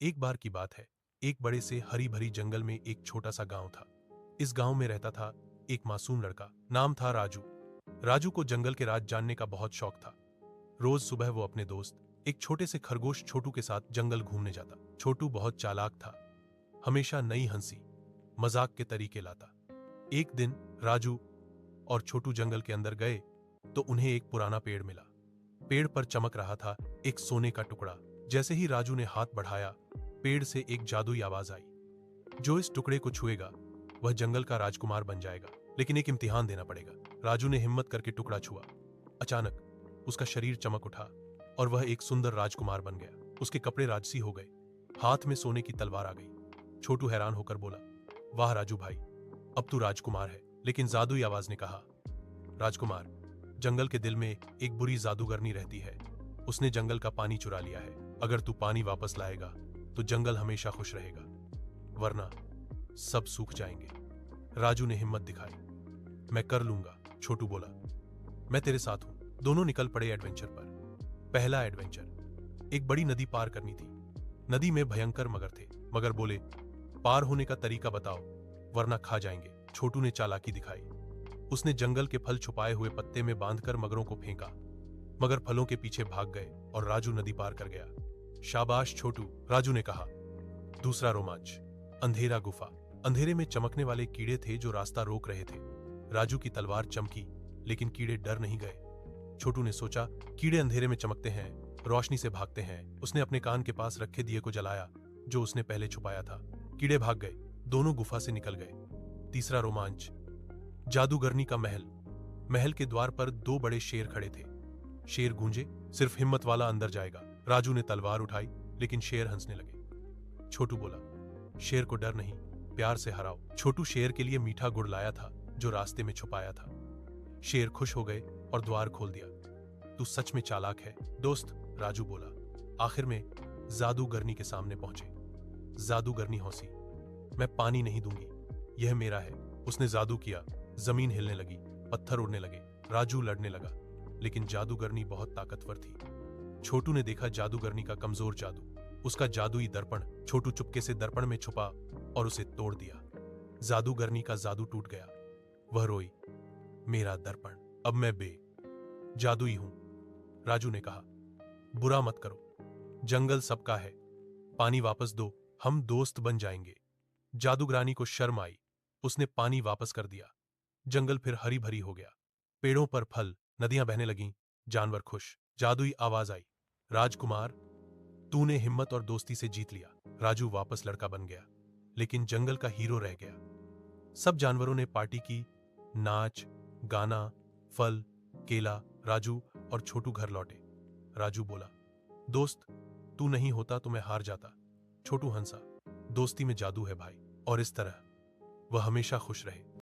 एक बार की बात है, एक बड़े से हरी भरी जंगल में एक छोटा सा गांव था। इस गांव में रहता था एक मासूम लड़का, नाम था राजू। राजू को जंगल के राज जानने का बहुत शौक था। रोज सुबह वो अपने दोस्त एक छोटे से खरगोश छोटू के साथ जंगल घूमने जाता। छोटू बहुत चालाक था, हमेशा नई हंसी मजाक के तरीके लाता। एक दिन राजू और छोटू जंगल के अंदर गए तो उन्हें एक पुराना पेड़ मिला। पेड़ पर चमक रहा था एक सोने का टुकड़ा। जैसे ही राजू ने हाथ बढ़ाया, पेड़ से एक जादुई आवाज आई, जो इस टुकड़े को छुएगा वह जंगल का राजकुमार बन जाएगा, लेकिन एक इम्तिहान देना पड़ेगा। राजू ने हिम्मत करके टुकड़ा छुआ। अचानक उसका शरीर चमक उठा और वह एक सुंदर राजकुमार बन गया। उसके कपड़े राजसी हो गए, हाथ में सोने की तलवार आ गई। छोटू हैरान होकर बोला, वाह राजू भाई, अब तू राजकुमार है। लेकिन जादुई आवाज ने कहा, राजकुमार, जंगल के दिल में एक बुरी जादूगरनी रहती है। उसने जंगल का पानी चुरा लिया है। अगर तू पानी वापस लाएगा तो जंगल हमेशा खुश रहेगा, वरना सब सूख जाएंगे। राजू ने हिम्मत दिखाई। मैं कर लूंगा, छोटू बोला, मैं तेरे साथ हूं। दोनों निकल पड़े एडवेंचर पर। पहला एडवेंचर, एक बड़ी नदी पार करनी थी। नदी में भयंकर मगर थे। मगर बोले, पार होने का तरीका बताओ वरना खा जाएंगे। छोटू ने चालाकी दिखाई। उसने जंगल के फल छुपाए हुए पत्ते में बांधकर मगरों को फेंका। मगर फलों के पीछे भाग गए और राजू नदी पार कर गया। शाबाश छोटू, राजू ने कहा। दूसरा रोमांच, अंधेरा गुफा। अंधेरे में चमकने वाले कीड़े थे जो रास्ता रोक रहे थे। राजू की तलवार चमकी, लेकिन कीड़े डर नहीं गए। छोटू ने सोचा, कीड़े अंधेरे में चमकते हैं, रोशनी से भागते हैं। उसने अपने कान के पास रखे दिए को जलाया जो उसने पहले छुपाया था। कीड़े भाग गए, दोनों गुफा से निकल गए। तीसरा रोमांच, जादूगरनी का महल। महल के द्वार पर दो बड़े शेर खड़े थे। शेर गूंजे, सिर्फ हिम्मत वाला अंदर जाएगा। राजू ने तलवार उठाई, लेकिन शेर हंसने लगे। छोटू बोला, शेर को डर नहीं, प्यार से हराओ। छोटू शेर के लिए मीठा गुड़ लाया था जो रास्ते में छुपाया था। शेर खुश हो गए और द्वार खोल दिया। तू सच में चालाक है दोस्त, राजू बोला। आखिर में जादूगरनी के सामने पहुंचे। जादूगरनी हंसी, मैं पानी नहीं दूंगी, यह मेरा है। उसने जादू किया, जमीन हिलने लगी, पत्थर उड़ने लगे। राजू लड़ने लगा, लेकिन जादूगरनी बहुत ताकतवर थी। छोटू ने देखा जादूगरनी का कमजोर जादू, उसका जादुई दर्पण। छोटू चुपके से दर्पण में छुपा और उसे तोड़ दिया। जादूगरनी का जादू टूट गया। वह रोई, मेरा दर्पण, अब मैं जादुई हूं। राजू ने कहा, बुरा मत करो, जंगल सबका है, पानी वापस दो, हम दोस्त बन जाएंगे। जादूगरानी को शर्म आई, उसने पानी वापस कर दिया। जंगल फिर हरी भरी हो गया। पेड़ों पर फल, नदियां बहने लगीं, जानवर खुश। जादुई आवाज आई, राजकुमार, तूने हिम्मत और दोस्ती से जीत लिया। राजू वापस लड़का बन गया, लेकिन जंगल का हीरो रह गया। सब जानवरों ने पार्टी की, नाच गाना, फल, केला। राजू और छोटू घर लौटे। राजू बोला, दोस्त, तू नहीं होता तो मैं हार जाता। छोटू हंसा, दोस्ती में जादू है भाई। और इस तरह वह हमेशा खुश रहे।